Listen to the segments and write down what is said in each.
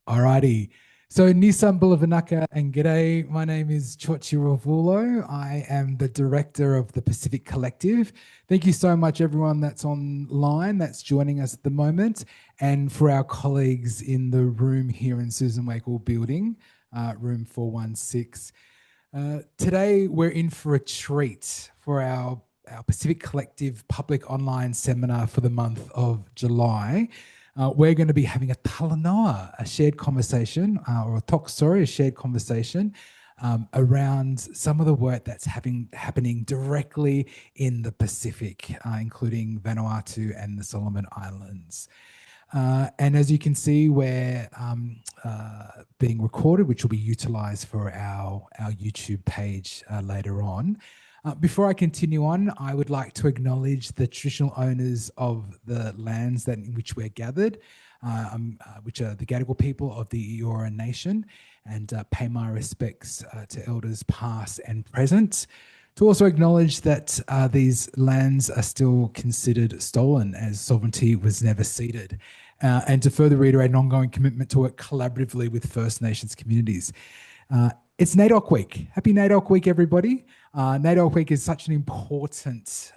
Alrighty. So Nissan Bulavanaka and G'day. My name is Jioji Ravulo. I am the director of the Pacific Collective. Thank you so much, everyone that's online, that's joining us at the moment, and for our colleagues in the room here in Susan Wakeful Building, room 416. Today, we're in for a treat for our Pacific Collective public online seminar for the month of July. We're going to be having a Talanoa, a shared conversation, or a talk, sorry, a shared conversation around some of the work that's happening directly in the Pacific, including Vanuatu and the Solomon Islands. And as you can see, we're being recorded, which will be utilised for our YouTube page later on. Before I continue on, I would like to acknowledge the traditional owners of the lands in which we're gathered, which are the Gadigal people of the Eora Nation, and pay my respects to elders past and present. To also acknowledge that these lands are still considered stolen as sovereignty was never ceded. And to further reiterate an ongoing commitment to work collaboratively with First Nations communities. It's NAIDOC Week. Happy NAIDOC Week, everybody. NAIDOC Week is such an important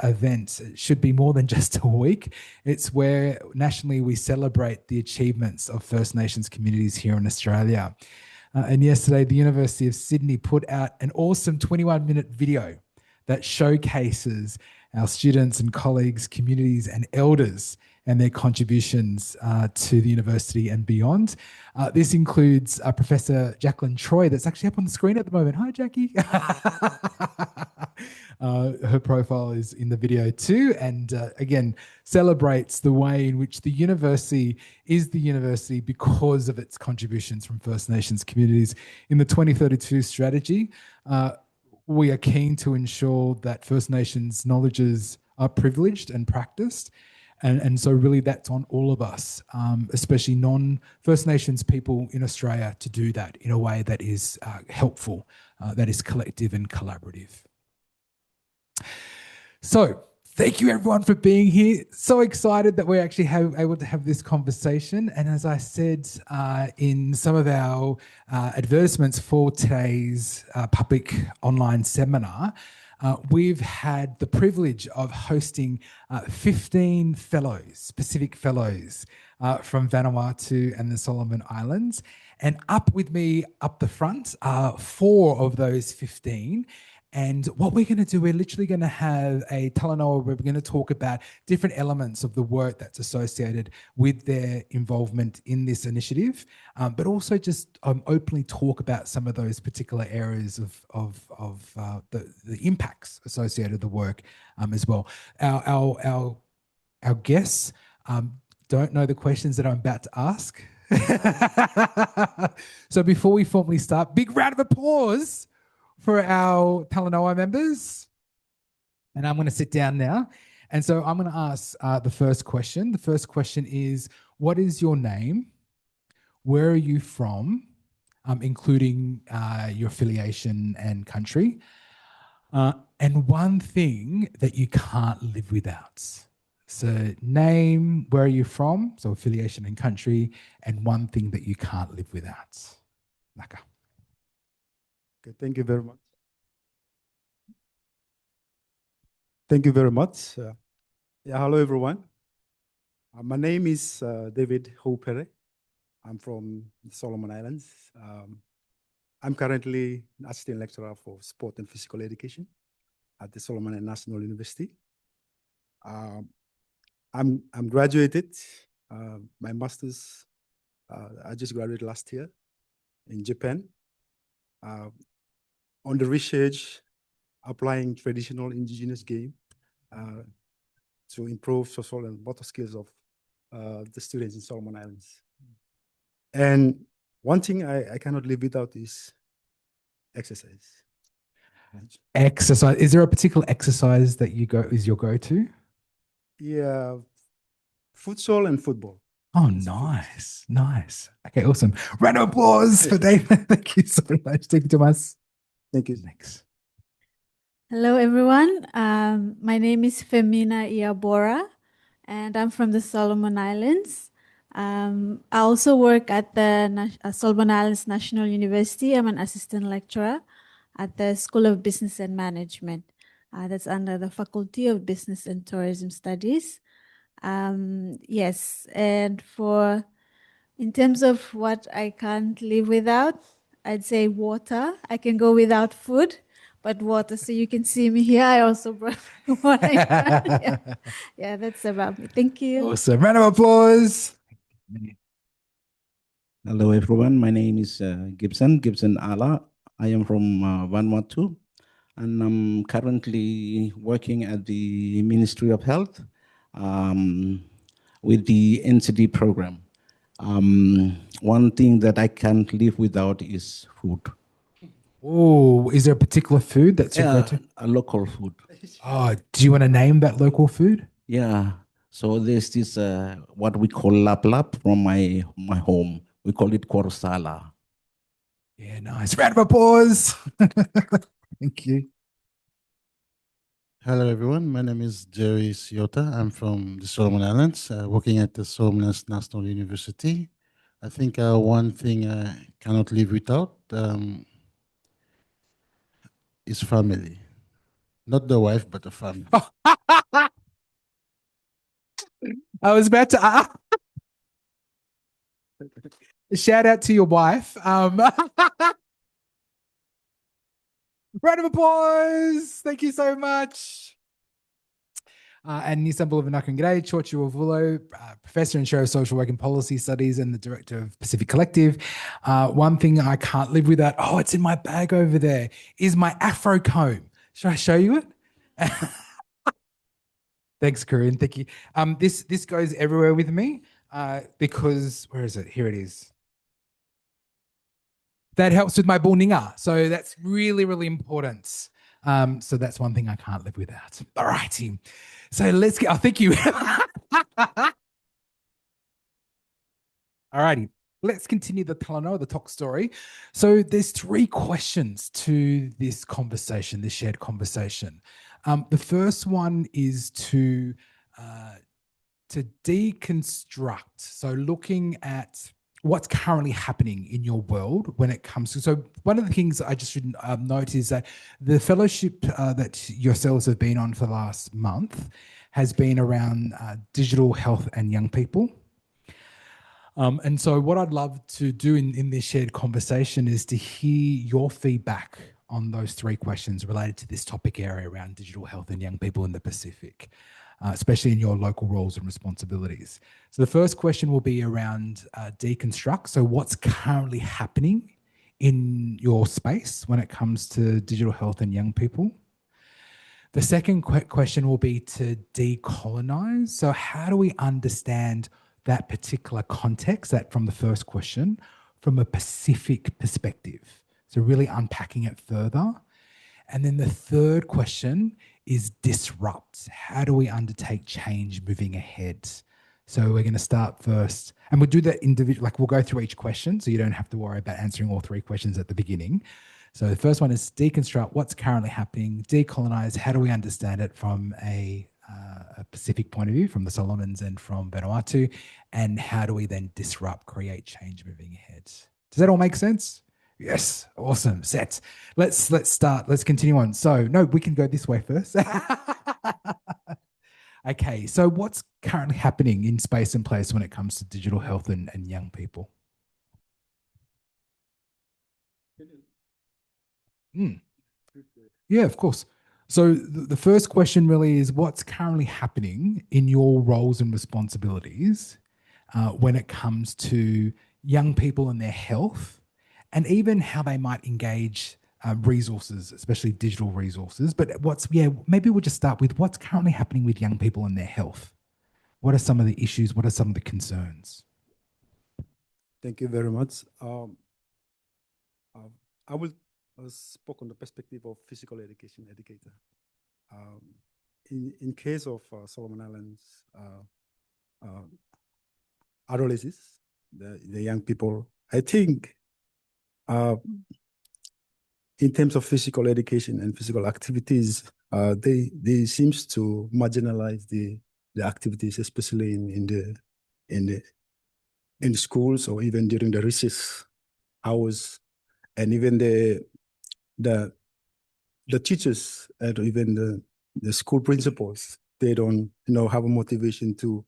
event. It should be more than just a week. It's where nationally we celebrate the achievements of First Nations communities here in Australia. And yesterday, the University of Sydney put out an awesome 21-minute video that showcases our students and colleagues, communities and elders and their contributions to the university and beyond. This includes Professor Jacqueline Troy, that's actually up on the screen at the moment. Hi, Jackie. Her profile is in the video too, and again, celebrates the way in which the university is the university because of its contributions from First Nations communities. In the 2032 strategy, we are keen to ensure that First Nations knowledges are privileged and practiced. And so really that's on all of us, especially non-First Nations people in Australia, to do that in a way that is helpful, that is collective and collaborative. So thank you everyone for being here. So excited that we're actually able to have this conversation. And as I said in some of our advertisements for today's public online seminar, we've had the privilege of hosting 15 fellows, Pacific fellows from Vanuatu and the Solomon Islands. And up with me up the front are 4 of those 15. And what we're going to do, we're literally going to have a Talanoa where we're going to talk about different elements of the work that's associated with their involvement in this initiative, but also just openly talk about some of those particular areas of the impacts associated with the work as well. Our guests don't know the questions that I'm about to ask. So before we formally start, big round of applause for our Talanoa members. And I'm going to sit down now. And so I'm going to ask the first question. The first question is, what is your name? Where are you from? Including your affiliation and country. And one thing that you can't live without. So name, where are you from? So affiliation and country. And one thing that you can't live without. Naka. Okay, thank you very much. Thank you very much. Hello, everyone. My name is David Houpere. I'm from the Solomon Islands. I'm currently an assistant lecturer for sport and physical education at the Solomon National University. I'm graduated. My master's, I just graduated last year in Japan. On the research, applying traditional indigenous game to improve social and motor skills of the students in Solomon Islands. And one thing I cannot live without is exercise. Exercise. Is there a particular exercise that is your go-to? Yeah, futsal and football. Oh, nice. Nice. Okay, awesome. Round of applause for David. Thank you so much. Thank you, Thomas. Thank you. Thanks. Hello, everyone. My name is Femina Iabora, and I'm from the Solomon Islands. I also work at the Solomon Islands National University. I'm an assistant lecturer at the School of Business and Management. That's under the Faculty of Business and Tourism Studies. Yes, and in terms of what I can't live without, I'd say water. I can go without food, but water. So you can see me here. I also brought water. Yeah, that's about me. Thank you. Awesome. Round of applause. Hello, everyone. My name is Gibson Ala. I am from Vanuatu, and I'm currently working at the Ministry of Health with the NCD program. One thing that I can't live without is food. Oh, is there a particular food that's your go-to? A local food. Oh, do you want to name that local food? Yeah. So there's this what we call lap lap from my home. We call it korsala. Yeah, nice. Round of applause. Thank you. Hello, everyone. My name is Jerry Siota. I'm from the Solomon Islands, working at the Solomon Islands National University. I think one thing I cannot live without is family. Not the wife, but the family. I was about to shout out to your wife. Round of applause. Thank you so much. And Nisambula Vinakangade, Jioji Ravulo, Professor and Chair of Social Work and Policy Studies and the Director of Pacific Collective. One thing I can't live without, oh, it's in my bag over there, is my Afro comb. Should I show you it? Thanks, Corinne. Thank you. This goes everywhere with me because, where is it? Here it is. That helps with my buninga. So that's really, really important. So that's one thing I can't live without. All righty. So let's get, oh, thank you. All righty. Let's continue the Talanoa, the talk story. So there's 3 questions to this conversation, this shared conversation. The first one is to deconstruct. So looking at what's currently happening in your world when it comes to, so one of the things I just should note is that the fellowship that yourselves have been on for the last month has been around digital health and young people. And so what I'd love to do in this shared conversation is to hear your feedback on those 3 questions related to this topic area around digital health and young people in the Pacific, especially in your local roles and responsibilities. So the first question will be around deconstruct. So what's currently happening in your space when it comes to digital health and young people? The second question will be to decolonize. So how do we understand that particular context, that from the first question, from a Pacific perspective? So really unpacking it further. And then the third question is disrupt. How do we undertake change moving ahead? So we're going to start first, and we'll do that individual, like we'll go through each question so you don't have to worry about answering all 3 questions at the beginning. So the first one is deconstruct, what's currently happening, decolonize, how do we understand it from a Pacific point of view, from the Solomons and from Vanuatu, and how do we then disrupt, create change moving ahead? Does that all make sense? Yes, awesome, set. Let's start, let's continue on. So no, we can go this way first. Okay, so what's currently happening in space and place when it comes to digital health and young people? Yeah, of course. So the first question really is what's currently happening in your roles and responsibilities when it comes to young people and their health, and even how they might engage resources, especially digital resources. But maybe we'll just start with what's currently happening with young people and their health. What are some of the issues? What are some of the concerns? Thank you very much. I will speak on the perspective of physical education educator. In case of Solomon Islands adolescents, the young people, I think in terms of physical education and physical activities, they seems to marginalize the activities, especially in the in schools or even during the recess hours, and even the teachers and even the school principals, they don't have a motivation to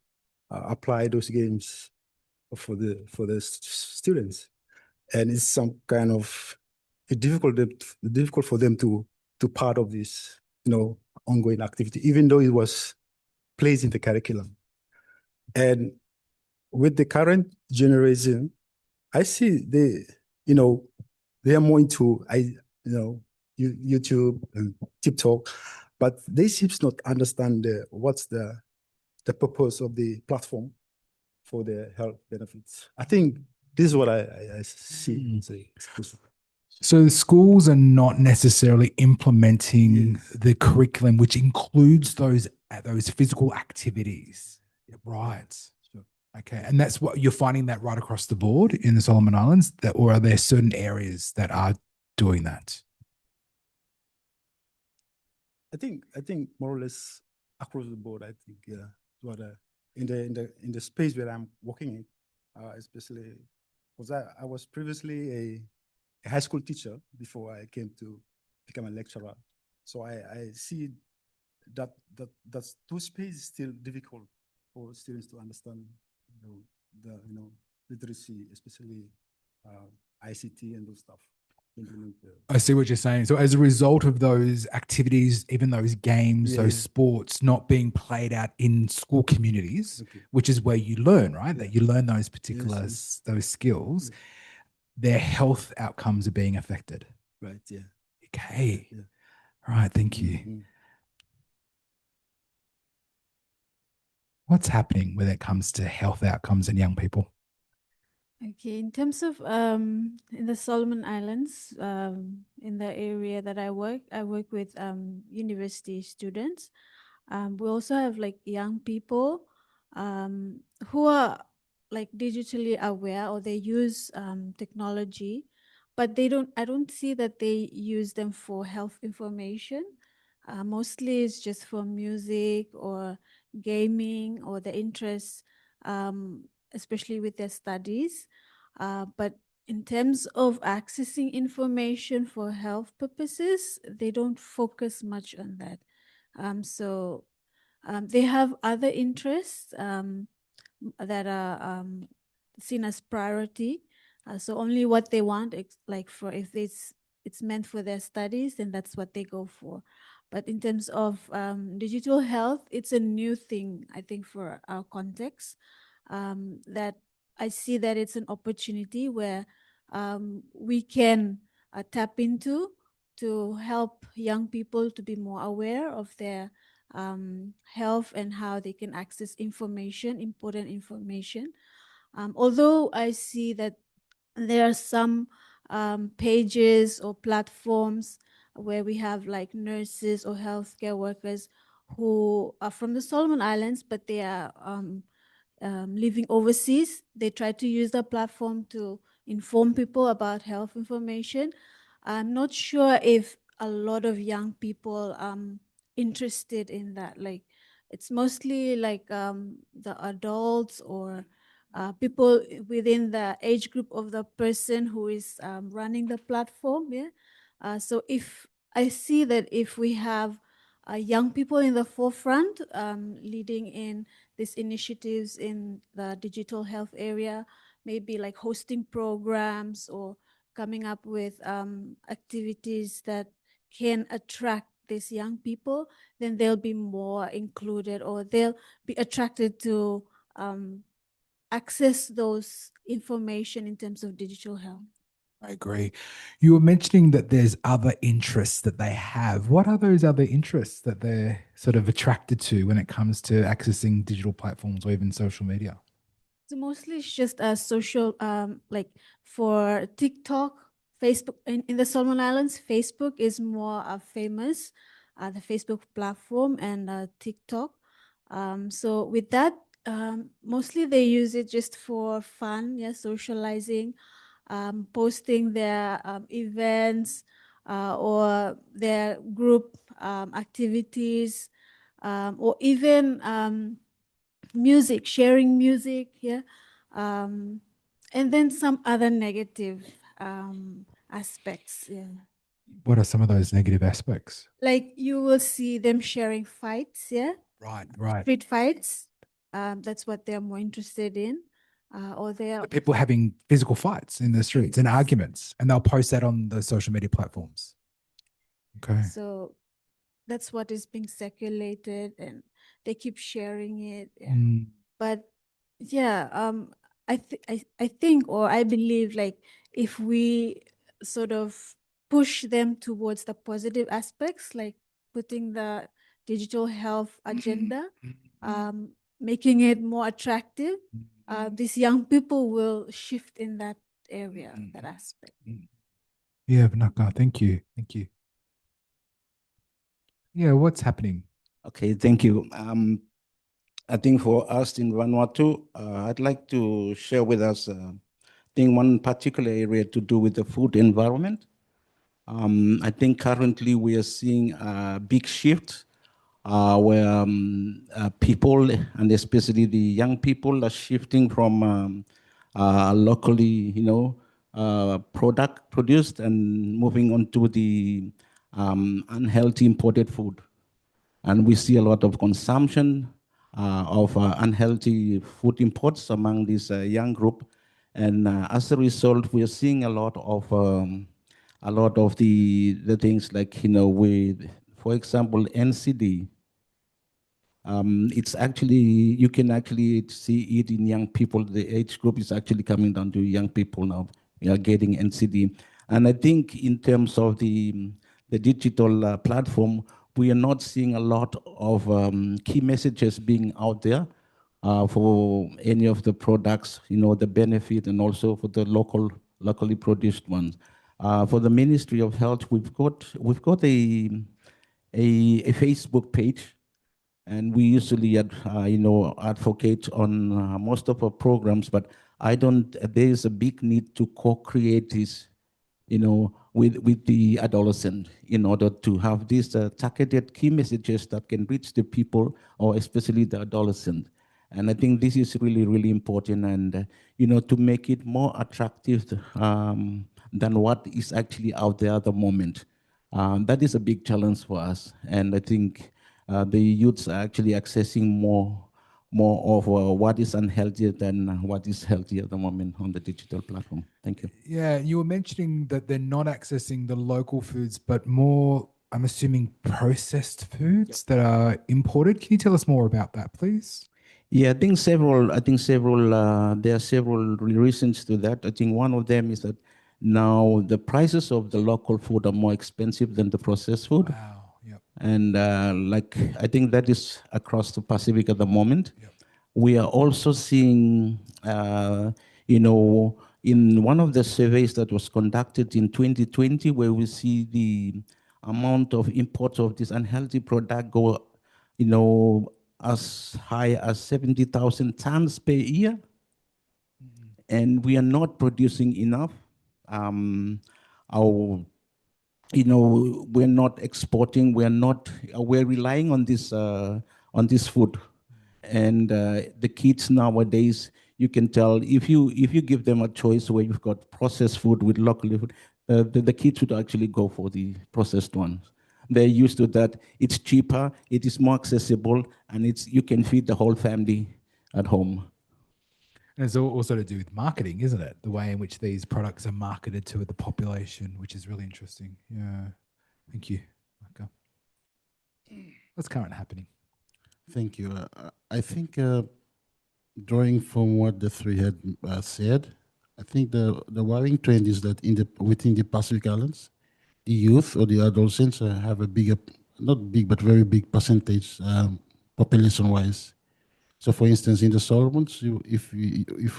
apply those games for the students, and it's some kind of difficult for them to part of this ongoing activity, even though it was placed in the curriculum. And with the current generation, I see they are more into YouTube and TikTok, but they seem not understand what's the purpose of the platform for the health benefits. I think this is what I see. So the schools are not necessarily implementing the curriculum, which includes those physical activities, right? Sure. Okay, and that's what you're finding that right across the board in the Solomon Islands, or are there certain areas that are doing that? I think more or less across the board. I think what in the space where I'm working in, especially because I was previously a high school teacher before I came to become a lecturer. So I see that those space is still difficult for students to understand the literacy, especially ICT and those stuff. I see what you're saying. So as a result of those activities, even those games, those sports not being played out in school communities, which is where you learn, right? That you learn those particular those skills, their health outcomes are being affected. Right. Yeah. Okay. Yeah. All right. Thank you. What's happening when it comes to health outcomes in young people? Okay, in terms of in the Solomon Islands, in the area that I work with university students. We also have like young people who are like digitally aware, or they use technology, but I don't see that they use them for health information. Mostly it's just for music or gaming or the interests, especially with their studies. But in terms of accessing information for health purposes, they don't focus much on that. So they have other interests that are seen as priority. So only what they want, like for if it's meant for their studies, then that's what they go for. But in terms of digital health, it's a new thing, I think, for our context, that I see that it's an opportunity where we can tap into to help young people to be more aware of their health and how they can access information, important information. Although I see that there are some pages or platforms where we have like nurses or healthcare workers who are from the Solomon Islands, but they are living overseas. They try to use the platform to inform people about health information. I'm not sure if a lot of young people interested in that. Like, it's mostly like the adults or people within the age group of the person who is running the platform. Yeah. So if I see that if we have young people in the forefront leading in these initiatives in the digital health area, maybe like hosting programs or coming up with activities that can attract these young people, then they'll be more included, or they'll be attracted to access those information in terms of digital health. I agree. You were mentioning that there's other interests that they have. What are those other interests that they're sort of attracted to when it comes to accessing digital platforms or even social media? So mostly it's just a social, like for TikTok, Facebook. In the Solomon Islands, Facebook is more famous, the Facebook platform, and TikTok. So with that, mostly they use it just for fun, yeah, socializing, posting their events or their group activities, or even music, sharing music, yeah. And then some other negative aspects. Yeah. What are some of those negative aspects? Like you will see them sharing fights, yeah, Right. street fights. That's what they're more interested in. Or they're People having physical fights in the streets and arguments, and they'll post that on the social media platforms. Okay. so that's what is being circulated, and they keep sharing it. Yeah. Mm. But yeah, I think, or I believe, like if we sort of push them towards the positive aspects, like putting the digital health agenda, making it more attractive, these young people will shift in that area, that aspect. Yeah, Vanaka, thank you. Thank you. Yeah, what's happening? Okay, thank you. I think for us in Vanuatu, I'd like to share with us, I think one particular area to do with the food environment. I think currently we are seeing a big shift where people, and especially the young people, are shifting from locally, product produced and moving on to the unhealthy imported food. And we see a lot of consumption of unhealthy food imports among this young group. And as a result, we are seeing a lot of the things like, with, for example, NCD. It's actually, you can actually see it in young people. The age group is actually coming down to young people now. We are getting NCD. And I think in terms of the digital platform, we are not seeing a lot of key messages being out there for any of the products, the benefit, and also for the locally produced ones. For the Ministry of Health, we've got a Facebook page, and we usually advocate on most of our programs, but there is a big need to co-create this, with the adolescent, in order to have these targeted key messages that can reach the people, or especially the adolescent. And I think this is really, really important, and to make it more attractive than what is actually out there at the moment. That is a big challenge for us, and I think the youths are actually accessing more of what is unhealthy than what is healthy at the moment on the digital platform. Thank you. Yeah, you were mentioning that they're not accessing the local foods, but more, I'm assuming, processed foods that are imported. Can you tell us more about that, please? Yeah, I think there are several reasons to that. I think one of them is that now the prices of the local food are more expensive than the processed food. Wow. Yep. And I think that is across the Pacific at the moment. Yep. We are also seeing, in one of the surveys that was conducted in 2020, where we see the amount of imports of this unhealthy product go, as high as 70,000 tons per year. And we are not producing enough. We're not exporting. We're relying on this food. And the kids nowadays, you can tell, if you give them a choice where you've got processed food with local food, the kids would actually go for the processed ones. They're used to that. It's cheaper, it is more accessible, and you can feed the whole family at home. And it's also to do with marketing, isn't it? The way in which these products are marketed to the population, which is really interesting. Yeah. Thank you. Okay. What's currently happening? Thank you. I think drawing from what the three had said, I think the worrying trend is that within the Pacific Islands, the youth or the adolescents have a bigger, not big, but very big percentage population-wise. So, for instance, in the Solomons, if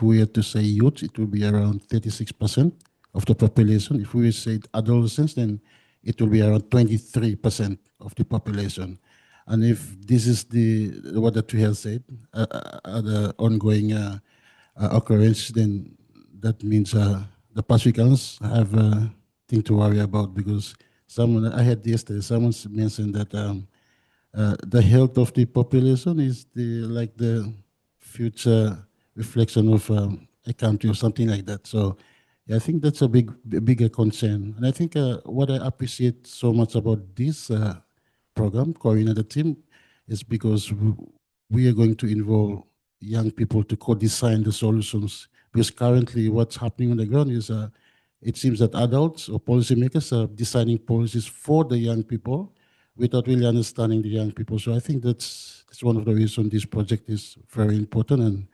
we had to say youth, it would be around 36% of the population. If we say adolescents, then it will be around 23% of the population. And if this is what the tree has said, the ongoing occurrence, then that means the Pacific Islands have a thing to worry about, because I had yesterday, someone mentioned that the health of the population is the future reflection of a country or something like that. So yeah, I think that's a bigger concern. And I think what I appreciate so much about this program, Corinne and the team, is because we are going to involve young people to co-design the solutions. Because currently what's happening on the ground is it seems that adults or policymakers are designing policies for the young people without really understanding the young people. So I think that's one of the reasons this project is very important, and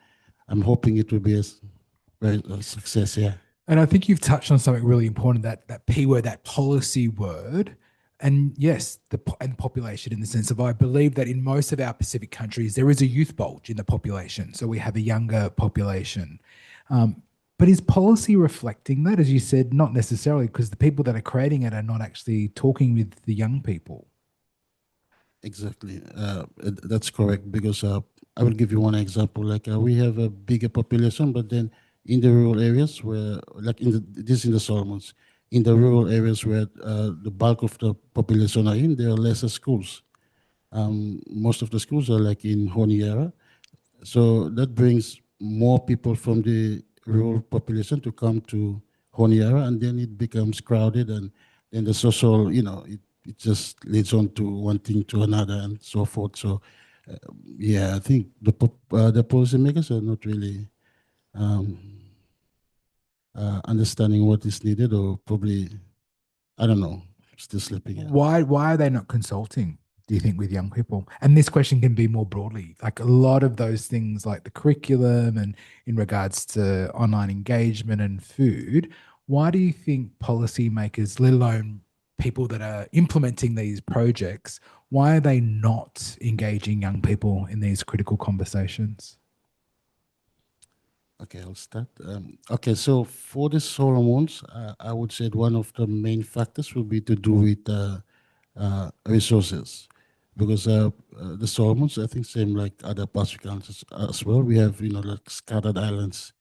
I'm hoping it will be a success. Yeah. And I think you've touched on something really important, that P word, that policy word. And yes, and population, in the sense of, I believe that in most of our Pacific countries, there is a youth bulge in the population. So we have a younger population. But is policy reflecting that? As you said, not necessarily, because the people that are creating it are not actually talking with the young people. Exactly. That's correct, because I will give you one example. Like we have a bigger population, but then in the rural areas where, like this in the Solomons, in the rural areas where the bulk of the population are in, there are lesser schools. Most of the schools are like in Honiara. So that brings more people from the rural population to come to Honiara, and then it becomes crowded, and then the social, it just leads on to one thing to another and so forth. So, yeah, I think the policymakers are not really um, understanding what is needed, or probably, I don't know, still sleeping. Why are they not consulting, do you think, with young people? And this question can be more broadly, like a lot of those things, like the curriculum and in regards to online engagement and food. Why do you think policymakers, let alone people that are implementing these projects, why are they not engaging young people in these critical conversations? Okay, I'll start. Okay, so for the Solomons, I would say one of the main factors will be to do with resources, because the Solomons, I think, same like other Pacific Islands as well. We have, like scattered islands.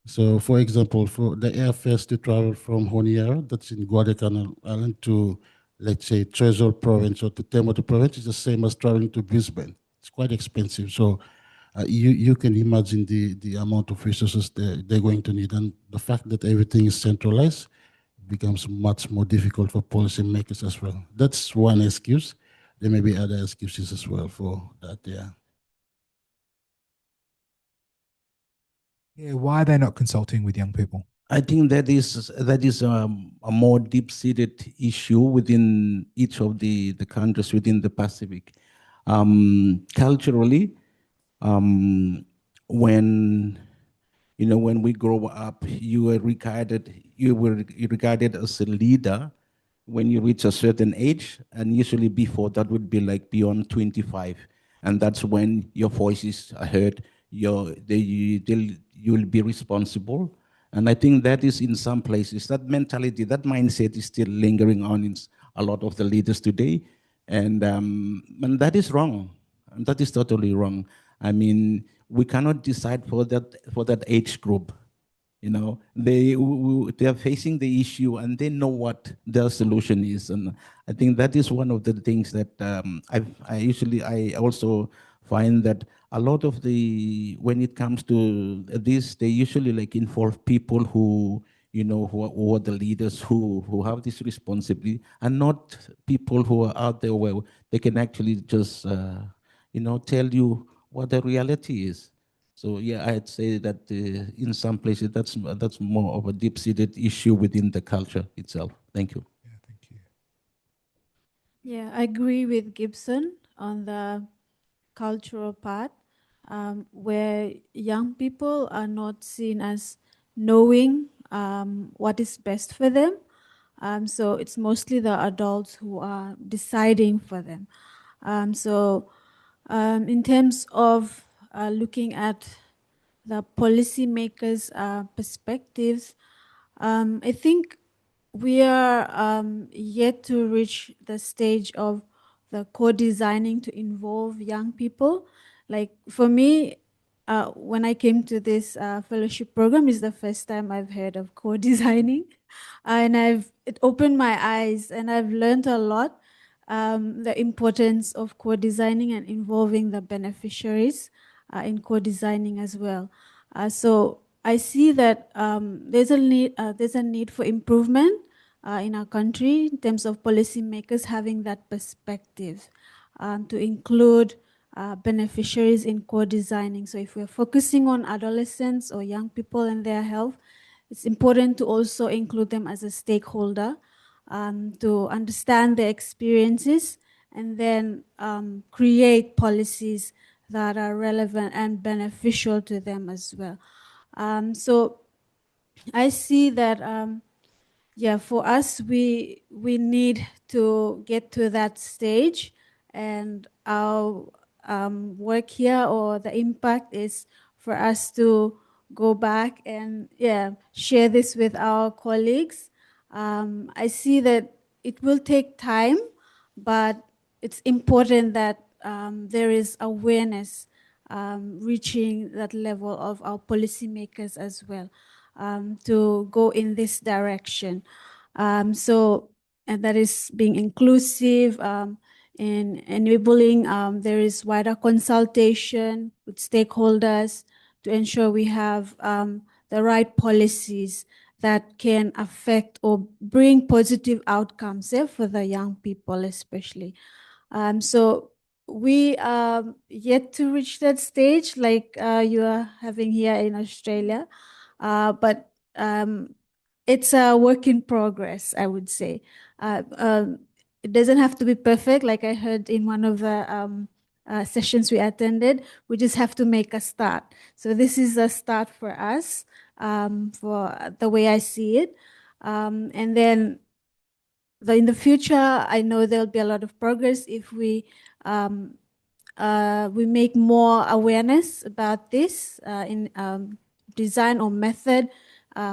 So, for example, for the airfares to travel from Honiara, that's in Guadalcanal Island, to, let's say, Treasure Province or to Temoto Province, is the same as traveling to Brisbane. It's quite expensive. So, you can imagine the amount of resources they're going to need. And the fact that everything is centralized becomes much more difficult for policymakers as well. That's one excuse. There may be other excuses as well for that, yeah. Yeah, why are they not consulting with young people? I think that is a more deep-seated issue within each of the countries within the Pacific. Culturally, when when we grow up, you were regarded as a leader when you reach a certain age, and usually before that would be like beyond 25, and that's when your voice is heard. You'll be responsible, and I think that is in some places that mentality, that mindset is still lingering on in a lot of the leaders today, and that is wrong. And that is totally wrong. I mean, we cannot decide for that age group. They are facing the issue and they know what their solution is, and I think that is one of the things that I also find that a lot of when it comes to this, they usually like involve people who who are the leaders who have this responsibility, and not people who are out there where they can actually just tell you what the reality is. So yeah, I'd say that in some places that's more of a deep-seated issue within the culture itself. Thank you. Yeah, thank you. Yeah, I agree with Gibson on the cultural part, where young people are not seen as knowing what is best for them. So it's mostly the adults who are deciding for them. In terms of looking at the policymakers' perspectives, I think we are yet to reach the stage of the co-designing to involve young people. Like for me, when I came to this fellowship program, is the first time I've heard of co-designing, and it opened my eyes, and I've learned a lot. The importance of co-designing and involving the beneficiaries in co-designing as well. So I see that there's a need for improvement in our country in terms of policymakers having that perspective to include beneficiaries in co-designing. So if we're focusing on adolescents or young people and their health, it's important to also include them as a stakeholder to understand their experiences and then create policies that are relevant and beneficial to them as well. So I see that, yeah, for us, we need to get to that stage, and our work here or the impact is for us to go back and share this with our colleagues. I see that it will take time, but it's important that there is awareness reaching that level of our policymakers as well to go in this direction. And that is being inclusive in enabling there is wider consultation with stakeholders to ensure we have the right policies that can affect or bring positive outcomes for the young people especially. So we are yet to reach that stage like you are having here in Australia, but it's a work in progress, I would say. It doesn't have to be perfect, like I heard in one of the sessions we attended. We just have to make a start. So this is a start for us, for the way I see it. And then in the future, I know there'll be a lot of progress if we make more awareness about this in design or method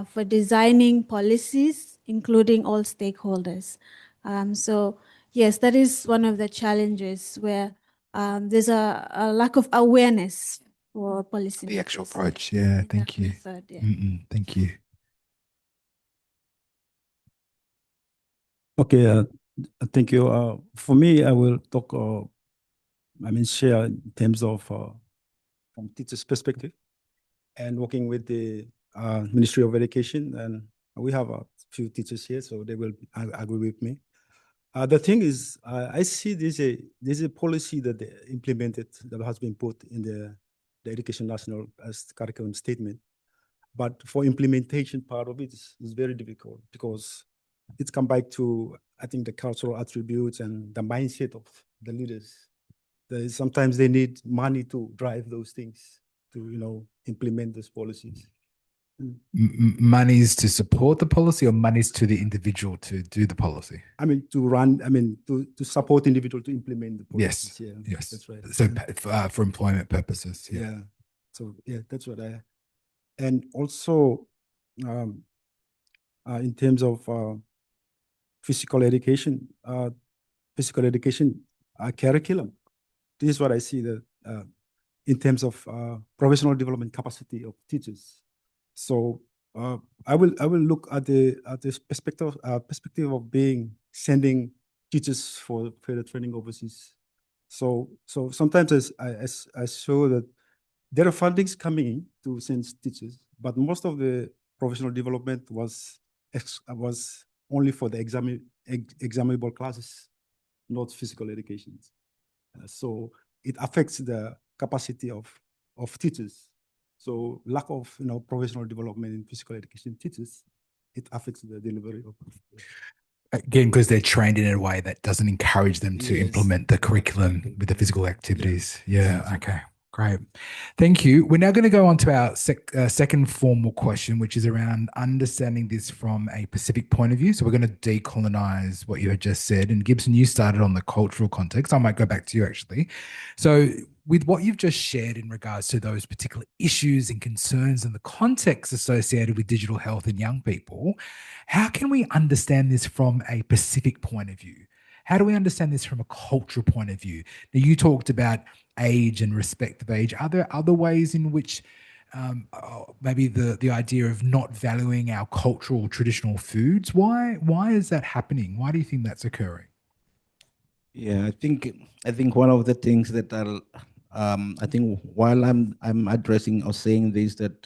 for designing policies, including all stakeholders. So yes, that is one of the challenges where there's a lack of awareness for policy. The actual approach. Yeah, thank you. Method, yeah. Thank you. Okay, thank you. For me, I will talk, share in terms of from teachers' perspective and working with the Ministry of Education. And we have a few teachers here, so they will agree with me. The thing is, I see there's a policy that they implemented that has been put in the Education National as curriculum statement. But for implementation part of it is very difficult because it's come back to, I think, the cultural attributes and the mindset of the leaders. Sometimes they need money to drive those things, to, implement those policies. Monies to support the policy or monies to the individual to do the policy? To support individual to implement the policies. Yes, yeah, yes. That's right. So for employment purposes. Yeah. So yeah, that's what and also in terms of physical education curriculum, this is what I see that in terms of professional development capacity of teachers. So I will look at the perspective of sending teachers for further training overseas. So sometimes I show that there are fundings coming in to send teachers, but most of the professional development was only for the examinable classes, not physical education. So it affects the capacity of teachers. So lack of professional development in physical education teachers, it affects the delivery of. Again, because they're trained in a way that doesn't encourage them to implement the curriculum with the physical activities. Yeah. Okay. Great. Thank you. We're now going to go on to our second formal question, which is around understanding this from a Pacific point of view. So we're going to decolonize what you had just said. And Gibson, you started on the cultural context. I might go back to you actually. So with what you've just shared in regards to those particular issues and concerns and the context associated with digital health in young people, how can we understand this from a Pacific point of view? How do we understand this from a cultural point of view? Now, you talked about age and respect of age. Are there other ways in which maybe the idea of not valuing our cultural traditional foods, why is that happening? Why do you think that's occurring? Yeah, I think one of the things that I think while I'm addressing or saying this, that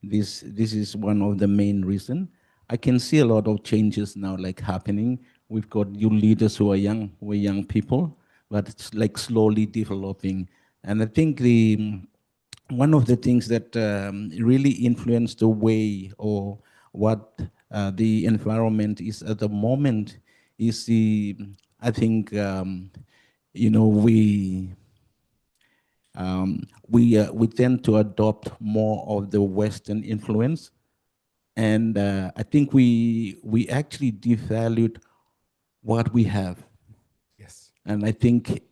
this is one of the main reason. I can see a lot of changes now like happening. We've got new leaders who are young people, but it's like slowly developing. And I think one of the things that really influenced the way or what the environment is at the moment is I think, you know, we tend to adopt more of the Western influence, and I think we actually devalued what we have. Yes. And I think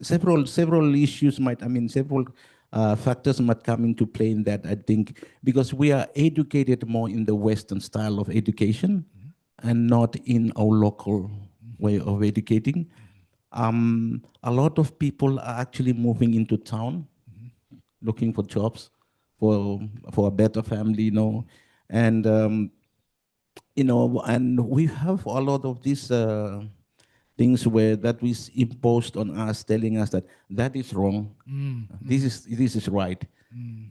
several issues might, I mean, several factors might come into play in that, I think, because we are educated more in the Western style of education and not in our local way of educating. A lot of people are actually moving into town, looking for jobs, for a better family, you know, and you know, and we have a lot of these things where that is imposed on us, telling us that that is wrong, this is right,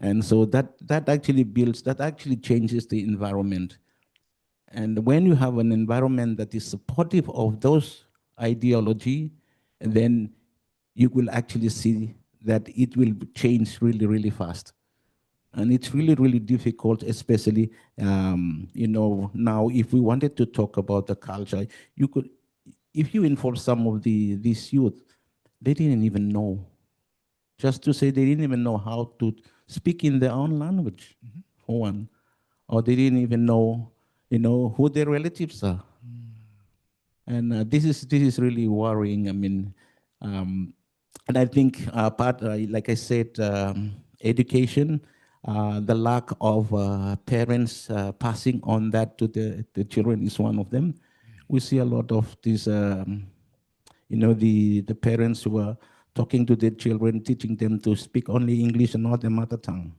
and so that actually builds, that actually changes the environment. And when you have an environment that is supportive of those ideology, then you will actually see that it will change really, really fast. And it's really, really difficult, especially, you know, now if we wanted to talk about the culture, you could, if you involve some of these youth, they didn't even know. Just to say they didn't even know how to speak in their own language, for one. Or they didn't even know, you know, who their relatives are. And this is really worrying. I mean, and I think part, like I said, education, the lack of parents passing on that to the children is one of them. We see a lot of these, you know, the parents who are talking to their children, teaching them to speak only English and not their mother tongue.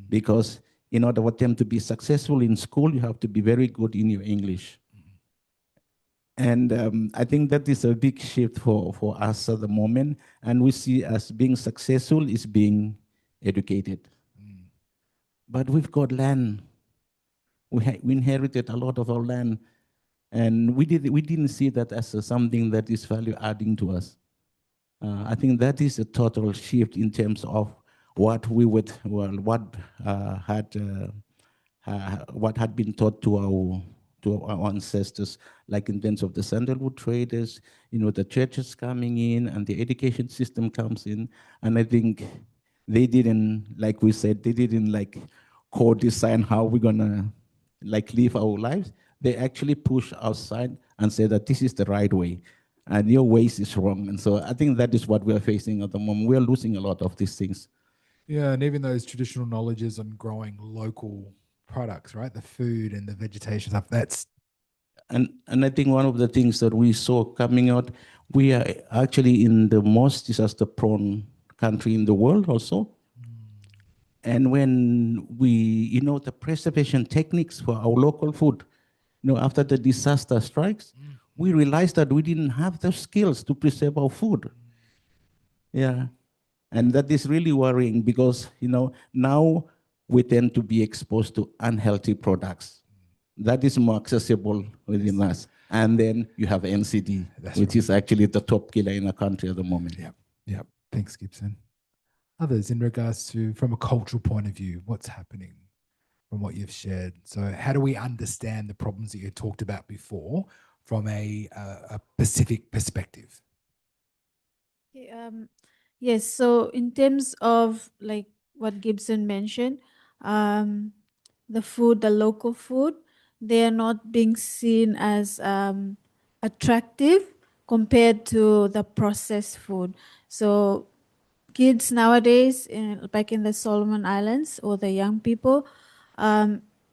Because in order for them to be successful in school, you have to be very good in your English. And I think that is a big shift for us at the moment. And we see as being successful is being educated. But we've got land. We inherited a lot of our land. And we didn't see that as something that is value adding to us. I think that is a total shift in terms of what we would, well, what had been taught to our ancestors, like in terms of the sandalwood traders, you know, the churches coming in and the education system comes in. And I think they didn't, like we said, they didn't like co-design how we're gonna like live our lives. They actually push outside and say that this is the right way and your ways is wrong. And so I think that is what we are facing at the moment. We are losing a lot of these things. Yeah, and even those traditional knowledges on growing local products, right? The food and the vegetation stuff. That's And I think one of the things that we saw coming out, we are actually in the most disaster-prone country in the world also. And when we, you know, the preservation techniques for our local food, you know, after the disaster strikes, we realized that we didn't have the skills to preserve our food. Yeah. And that is really worrying because, you know, now we tend to be exposed to unhealthy products. That is more accessible within us. And then you have NCD, which is actually the top killer in the country at the moment. Yep. Yep. Thanks, Gibson. Others in regards to, from a cultural point of view, what's happening from what you've shared? So how do we understand the problems that you talked about before from a Pacific perspective? Yes, so in terms of like what Gibson mentioned, the food, the local food, they are not being seen as attractive compared to the processed food. So kids nowadays, back in the Solomon Islands, or the young people,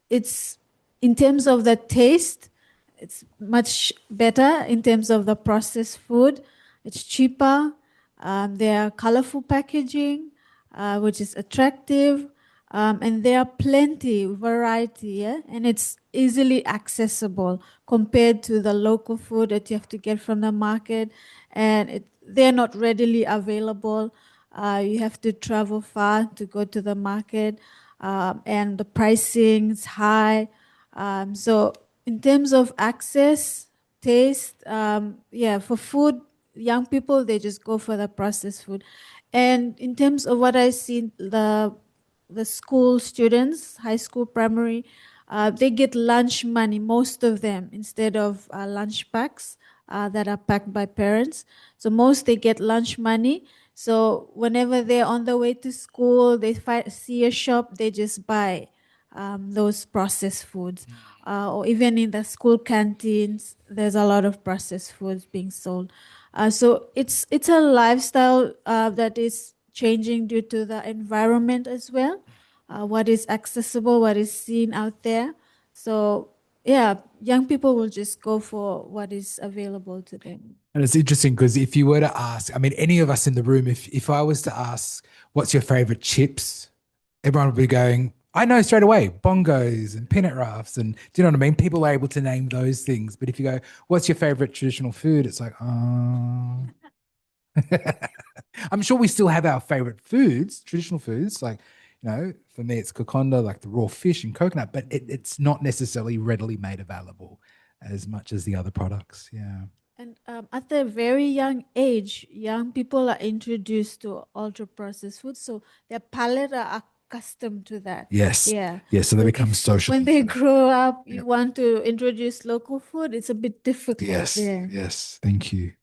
it's in terms of the taste, it's much better in terms of the processed food. It's cheaper. There are colorful packaging, which is attractive, and there are plenty variety, yeah? And it's easily accessible compared to the local food that you have to get from the market, and they're not readily available. You have to travel far to go to the market, and the pricing is high. So in terms of access, taste, yeah, for food, young people, they just go for the processed food. And in terms of what I see, the school students, high school, primary, they get lunch money, most of them, instead of lunch packs that are packed by parents. So most they get lunch money. So whenever they're on the way to school, they see a shop, they just buy those processed foods. Or even in the school canteens, there's a lot of processed foods being sold. So it's a lifestyle that is changing due to the environment as well. What is accessible, what is seen out there. So yeah, young people will just go for what is available to them. And it's interesting because if you were to ask, I mean, any of us in the room, if I was to ask, what's your favorite chips? Everyone would be going, I know straight away, bongos and peanut rafts. And do you know what I mean? People are able to name those things. But if you go, what's your favorite traditional food? It's like, oh. I'm sure we still have our favorite foods, traditional foods. Like, you know, for me, it's kokonda, like the raw fish and coconut, but it's not necessarily readily made available as much as the other products. Yeah. And at a very young age, young people are introduced to ultra processed food, so their palate are accustomed to that. Yes. Yeah. Yeah. So they become social. When they grow up, you want to introduce local food, it's a bit difficult. Yes. Yeah. Yes. Thank you.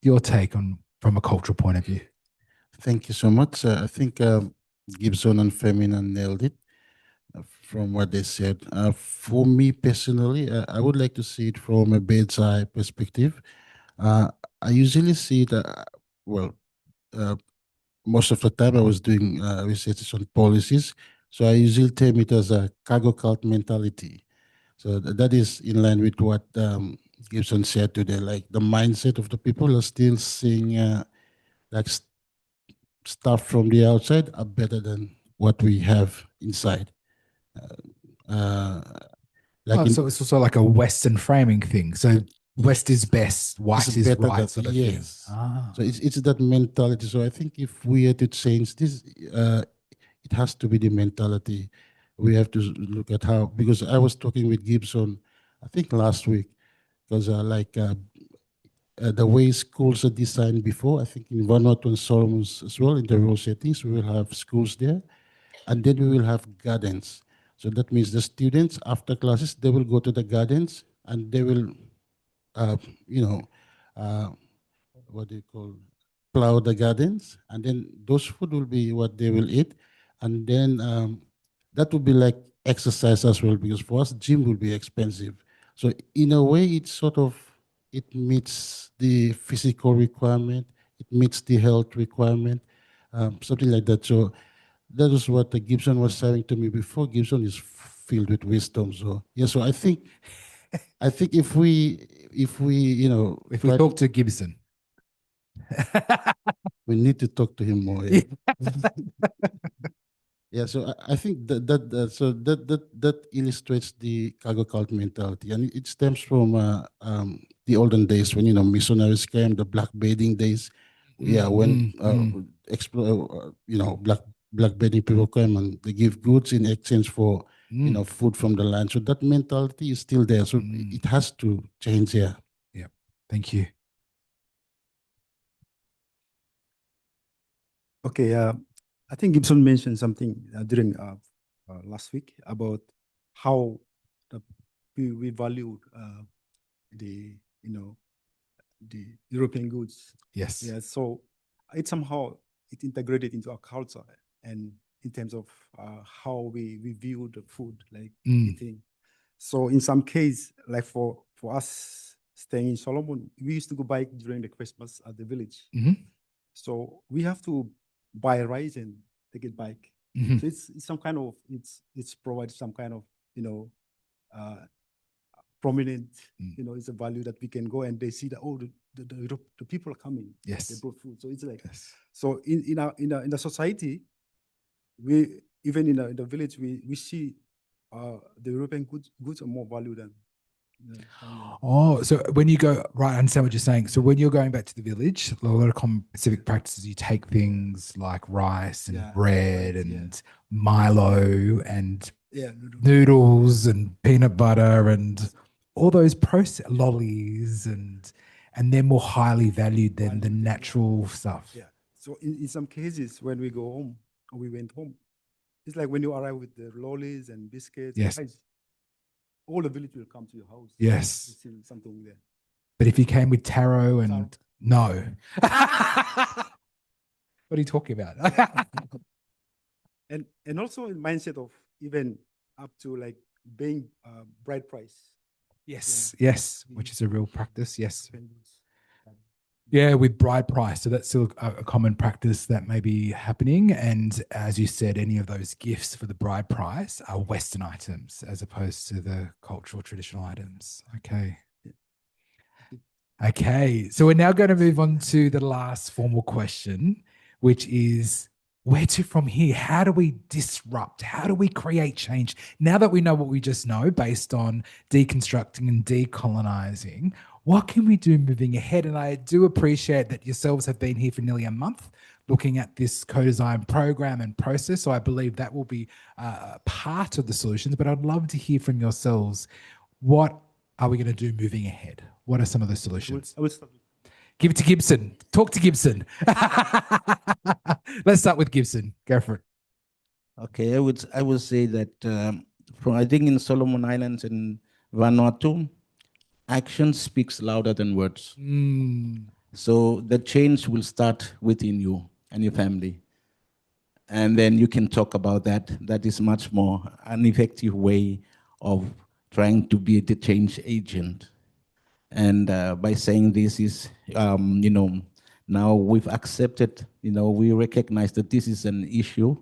Your take on from a cultural point of view. Thank you so much. I think Gibson and Femina nailed it from what they said. For me personally, I would like to see it from a bird's eye perspective. I usually see it, well, most of the time I was doing research on policies. So I usually term it as a cargo cult mentality. So that is in line with what Gibson said today. Like the mindset of the people are still seeing like stuff from the outside are better than what we have inside. So it's also like a Western framing thing. So West is best, white is better right, sort of thing. yes. So it's that mentality. So I think if we are to change this, it has to be the mentality. We have to look at how, because I was talking with Gibson, I think last week, because the way schools are designed before, I think in Vanuatu and Solomons as well, in the rural settings, we will have schools there, and then we will have gardens. So that means the students, after classes, they will go to the gardens, and they will, you know, what do you call, plow the gardens, and then those food will be what they will eat, and then that will be like exercise as well, because for us, gym will be expensive. So in a way, it's sort of, it meets the physical requirement, it meets the health requirement, something like that. So that is what Gibson was saying to me before. Gibson is filled with wisdom. So yeah, so I think if we if we talk to Gibson, we need to talk to him more. Yeah. Yeah, so I think that illustrates the cargo cult mentality, and it stems from the olden days when missionaries came, the black bedding days. Yeah, when explore black bedding people came and they give goods in exchange for food from the land. So that mentality is still there. So it has to change here. Yeah, thank you. Okay, I think Gibson mentioned something during last week about how we value the the European goods. Yes. Yeah. So it somehow it integrated into our culture, and in terms of how we view the food, like eating. So in some case, like for us staying in Solomon, we used to go bike during the Christmas at the village. So we have to buy rice and take it back. So it's some kind of it's provides some kind of prominent it's a value that we can go and they see that the people are coming. Yes, they brought food. So it's like so in the society, we even in the village we see the European goods are more value than Oh, so when you go, right, I understand what you're saying. So when you're going back to the village, a lot of common Pacific practices, you take things like rice and Yeah, bread rice, yeah. and Milo and Yeah, noodles and peanut butter and all those process lollies and they're more highly valued than the Valued, yeah. natural stuff. Yeah. So in some cases, when we go home, or we went home, it's like when you arrive with the lollies and biscuits, Yes. and rice, all the village will come to your house. Yes. To see something there. But if you came with taro and Taro. no. What are you talking about? And also in mindset of even up to like being bride price. Yes, yes, which is a real practice. Yes. Vendors. Yeah, with bride price. So that's still a common practice that may be happening. And as you said, any of those gifts for the bride price are Western items as opposed to the cultural traditional items. Okay. Okay. So we're now going to move on to the last formal question, which is where to from here? How do we disrupt? How do we create change? Now that we know what we just know based on deconstructing and decolonizing, what can we do moving ahead? And I do appreciate that yourselves have been here for nearly a month looking at this co-design program and process. So I believe that will be part of the solutions, but I'd love to hear from yourselves. What are we going to do moving ahead? What are some of the solutions? I would start with Give it to Gibson. Talk to Gibson. Let's start with Gibson. Go for it. Okay, I would say that from I think in Solomon Islands and Vanuatu, action speaks louder than words. So the change will start within you and your family. And then you can talk about that. That is much more an effective way of trying to be the change agent. And by saying this is, now we've accepted, we recognize that this is an issue.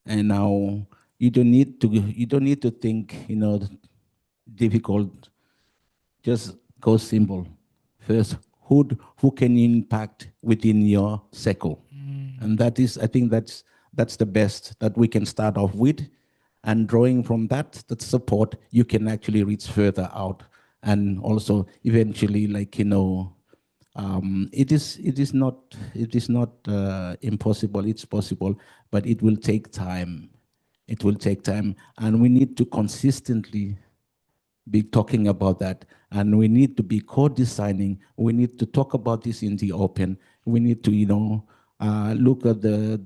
And now you don't need to think, difficult. Just go simple. First, who can you impact within your circle? And that is, I think that's the best that we can start off with. And drawing from that support, you can actually reach further out. And also eventually, it is not impossible. It's possible, but it will take time. It will take time, and we need to consistently be talking about that, and we need to be co-designing. We need to talk about this in the open. We need to, look at the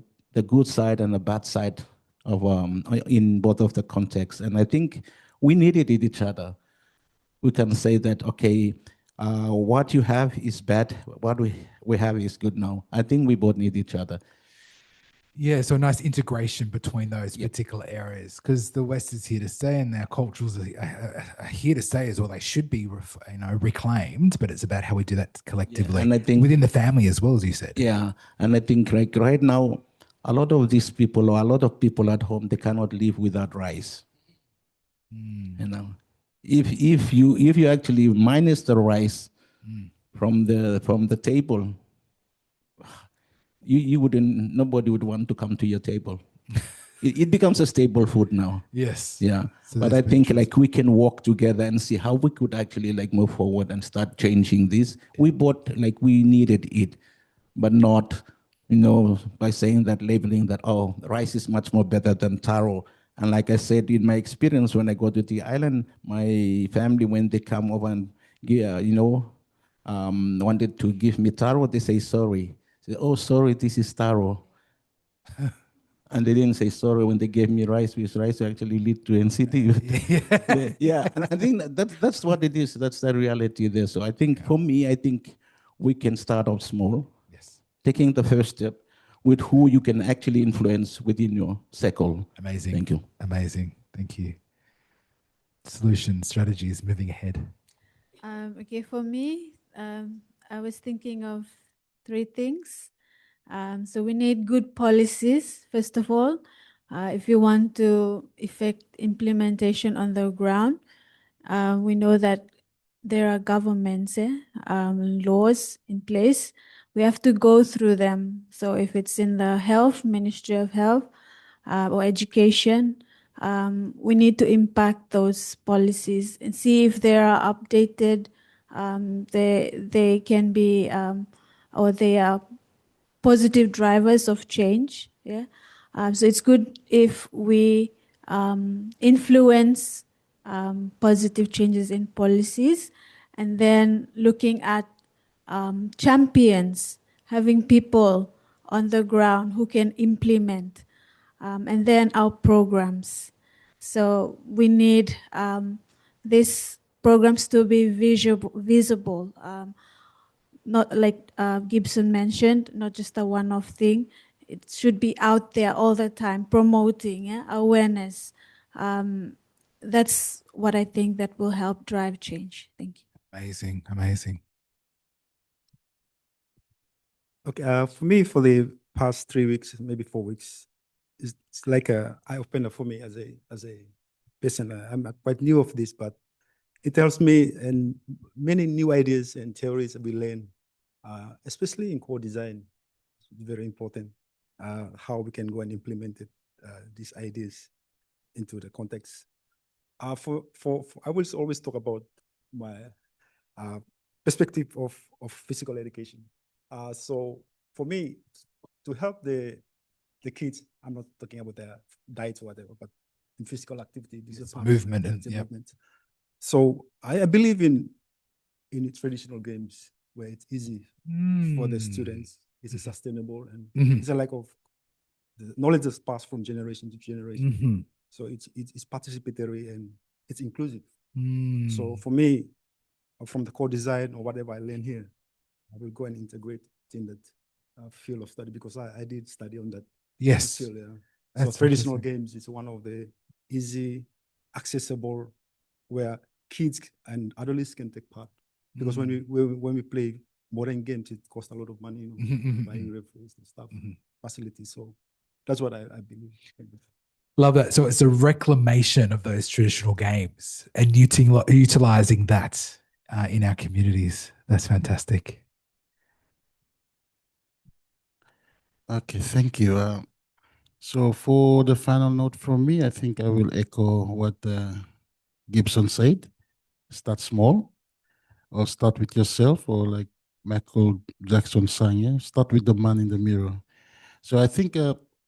good side and the bad side of in both of the contexts. And I think we needed each other. We can say that, okay, what you have is bad. What we have is good now. I think we both need each other. Yeah, so a nice integration between those particular areas because the West is here to stay and our cultures are here to stay as well. They should be, reclaimed, but it's about how we do that collectively and I think within the family as well, as you said. Yeah, and I think right now, a lot of these people or a lot of people at home, they cannot live without rice. If you actually minus the rice from the table, you wouldn't, nobody would want to come to your table. It becomes a staple food now. Yes. Yeah. So but I think we can work together and see how we could actually move forward and start changing this. We both we needed it, but not, by saying that, labeling that, oh, rice is much more better than taro. And like I said, in my experience, when I go to the island, my family, when they come over and wanted to give me taro, they say sorry. Say, oh, sorry, this is taro. And they didn't say sorry when they gave me rice, because rice actually lead to NCT. Yeah, and I think that's what it is. That's the reality there. So I think for me, I think we can start off small. Yes. Taking the first step with who you can actually influence within your circle. Amazing. Thank you. Amazing. Thank you. Solutions, strategies, moving ahead. Okay, for me, I was thinking of three things. So we need good policies, first of all, if you want to effect implementation on the ground. We know that there are governments, laws in place. We have to go through them. So if it's in the health, Ministry of Health, or education, we need to impact those policies and see if they are updated. They can be or they are positive drivers of change. Yeah, so it's good if we influence positive changes in policies, and then looking at champions, having people on the ground who can implement, and then our programs. So we need these programs to be visible, not like Gibson mentioned, not just a one-off thing. It should be out there all the time, promoting awareness. That's what I think that will help drive change. Thank you. Amazing, amazing. Okay, for me, for the past 3 weeks, maybe 4 weeks, it's like a eye opener for me as a person. I'm quite new of this, but it tells me and many new ideas and theories that we learn, especially in core design. It's very important how we can go and implement it, these ideas into the context. I will always talk about my perspective of physical education. So for me, to help the kids, I'm not talking about their diet or whatever, but in physical activity, this is movement and yeah. movement. So I believe in traditional games where it's easy for the students. It's sustainable and it's a lack of the knowledge that's passed from generation to generation. So it's participatory and it's inclusive. So for me, from the core design or whatever I learn here, I will go and integrate it in that field of study because I did study on that. Yes. Field, yeah. So traditional games is one of the easy, accessible, where kids and adults can take part. Because when we play modern games, it costs a lot of money, buying referees and stuff, facilities. So that's what I believe. Love that. So it's a reclamation of those traditional games and utilizing that in our communities. That's fantastic. Okay, thank you. So for the final note from me, I think I will echo what Gibson said. Start small, or start with yourself, or like Michael Jackson sang, yeah? Start with the man in the mirror. So I think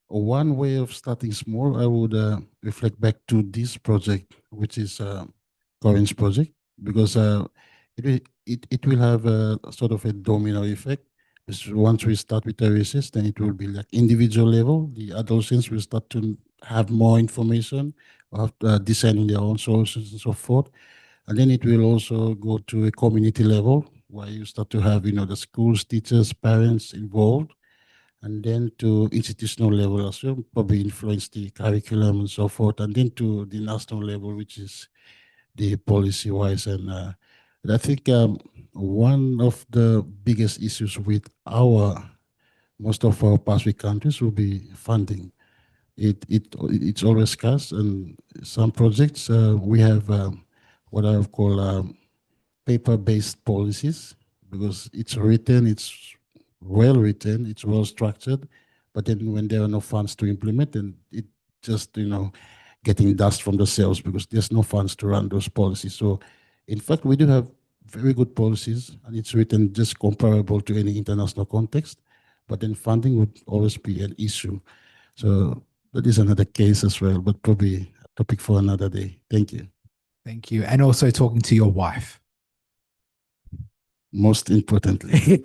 one way of starting small, I would reflect back to this project, which is Corinne's project, because it will have a sort of a domino effect. Once we start with the then it will be like individual level. The adolescents will start to have more information, of designing their own solutions and so forth. And then it will also go to a community level where you start to have, the schools, teachers, parents involved. And then to institutional level as well, probably influence the curriculum and so forth. And then to the national level, which is the policy-wise. And I think one of the biggest issues with most of our Pacific countries will be funding. It's always scarce, and some projects we have what I call paper-based policies because it's written, it's well written, it's well structured, but then when there are no funds to implement, then it just getting dust from the sails because there's no funds to run those policies. So, in fact, we do have very good policies, and it's written just comparable to any international context, but then funding would always be an issue. So that is another case as well, but probably a topic for another day. Thank you. Thank you. And also talking to your wife. Most importantly.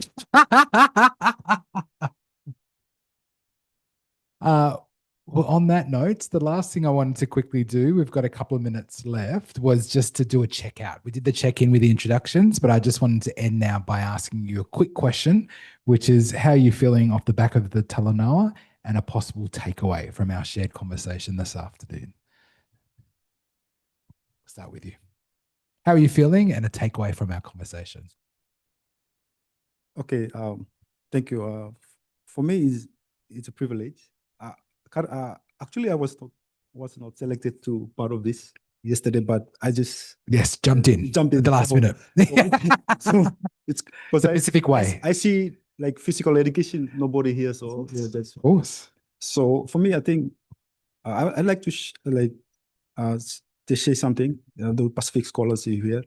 Well, on that note, the last thing I wanted to quickly do, we've got a couple of minutes left, was just to do a checkout. We did the check-in with the introductions, but I just wanted to end now by asking you a quick question, which is how are you feeling off the back of the Talanoa and a possible takeaway from our shared conversation this afternoon? We'll start with you. How are you feeling and a takeaway from our conversation? Okay, thank you. For me, it's a privilege. Actually, I was not selected to part of this yesterday, but I just jumped in at the last minute. So it's because a specific way. I see like physical education, nobody here, so yeah, that's of course. So for me, I think I'd like to to say something, the Pacific scholars here.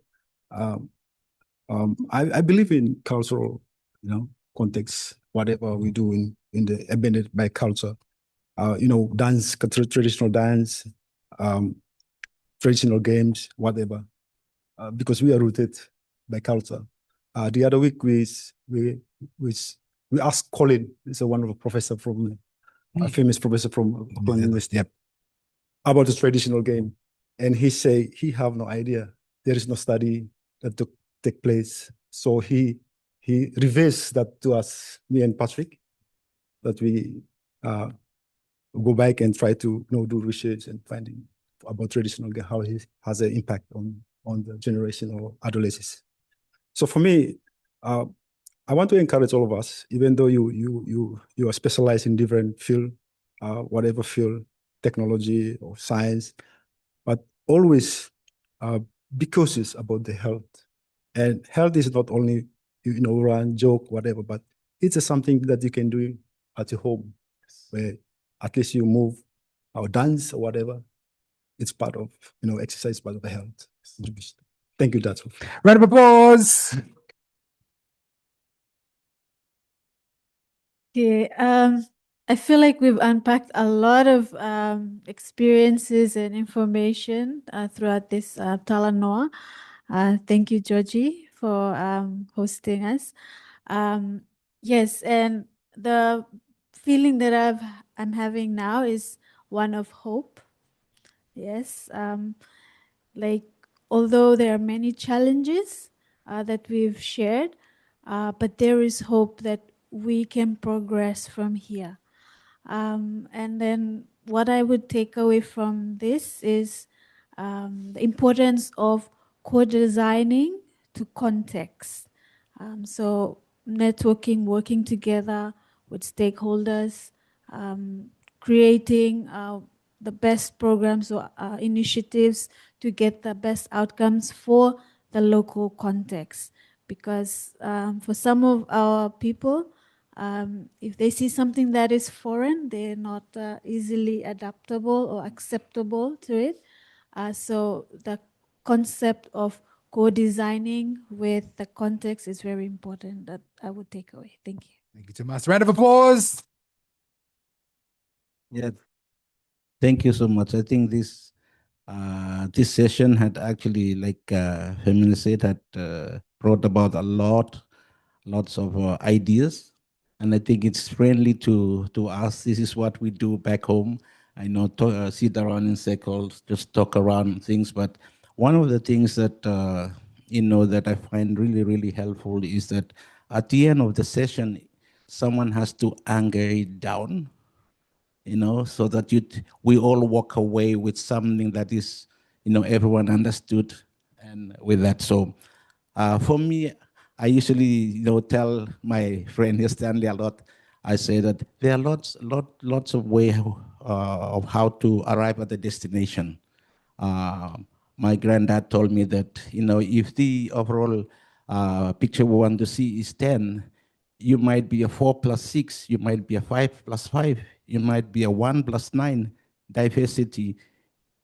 I believe in cultural, context, whatever we do in the embedded by culture. Dance, traditional dance, traditional games, whatever, because we are rooted by culture. The other week we asked Colin, he's a wonderful professor from a famous professor from University, about the traditional game, and he say he have no idea. There is no study that took take place. So he reversed that to us, me and Patrick, that we go back and try to do research and finding about traditional game, how it has an impact on the generation or adolescents. So for me, I want to encourage all of us, even though you are specialized in different field, whatever field, technology or science, but always be cautious about the health. And health is not only run, joke, whatever, but it's something that you can do at your home, where at least you move or dance or whatever. It's part of exercise, part of the health. Thank you, that's all. Round of applause. Okay, I feel like we've unpacked a lot of experiences and information throughout this Talanoa. Thank you, Jioji, for hosting us. Yes, and the feeling that I'm having now is one of hope. Yes, like although there are many challenges that we've shared, but there is hope that we can progress from here. And then what I would take away from this is the importance of co-designing to context. So networking, working together with stakeholders, creating the best programs or initiatives to get the best outcomes for the local context. Because for some of our people, if they see something that is foreign, they're not easily adaptable or acceptable to it. So the concept of co-designing with the context is very important that I would take away. Thank you. Thank you, Tomas. Round of applause. Yeah, thank you so much. I think this session had actually, like Femina said, had brought about lots of ideas, and I think it's friendly to us. This is what we do back home. I know sit around in circles, just talk around things. But one of the things that that I find really helpful is that at the end of the session, someone has to anchor it down, so that we all walk away with something that is, everyone understood, and with that. So for me, I usually, tell my friend here, Stanley, a lot. I say that there are lots of ways of how to arrive at the destination. My granddad told me that, if the overall picture we want to see is 10, you might be a 4 plus 6, you might be a 5 plus 5, you might be a 1 plus 9. Diversity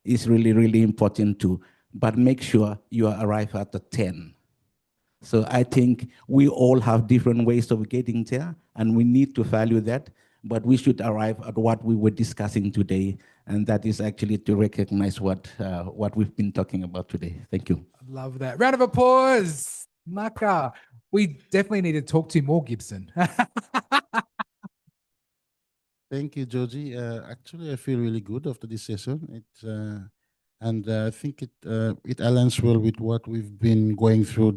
is really important too, but make sure you arrive at the 10. So I think we all have different ways of getting there, and we need to value that, but we should arrive at what we were discussing today, and that is actually to recognize what we've been talking about today. Thank you. Love that. Round of applause. Maka. We definitely need to talk to you more, Gibson. Thank you, Jioji. Actually, I feel really good after this session. And I think it aligns well with what we've been going through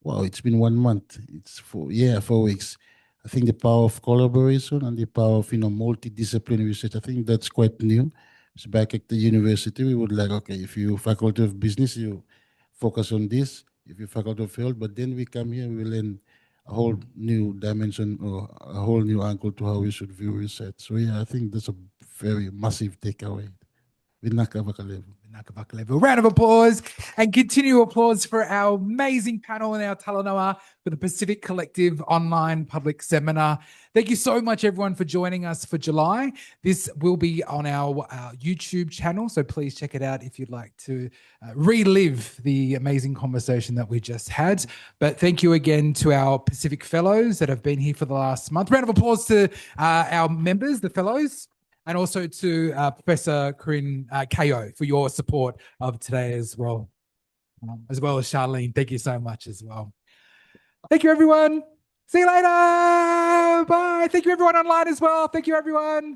Wow, it's been 1 month. It's 4 weeks. I think the power of collaboration and the power of multidisciplinary research. I think that's quite new. So back at the university, we would like, okay, if you faculty of business, you focus on this. If you faculty of health, but then we come here, we learn a whole new dimension or a whole new angle to how we should view research. So yeah, I think that's a very massive takeaway Vinaka Vakalevu. Round of applause and continual applause for our amazing panel and our Talanoa for the Pacific Collective online public seminar. Thank you so much, everyone, for joining us for July. This will be on our YouTube channel, so please check it out if you'd like to relive the amazing conversation that we just had. But thank you again to our Pacific Fellows that have been here for the last month. Round of applause to our members, the Fellows, and also to Professor Corinne Ko for your support of today as well as Charlene. Thank you so much as well. Thank you, everyone. See you later. Bye. Thank you, everyone online as well. Thank you, everyone.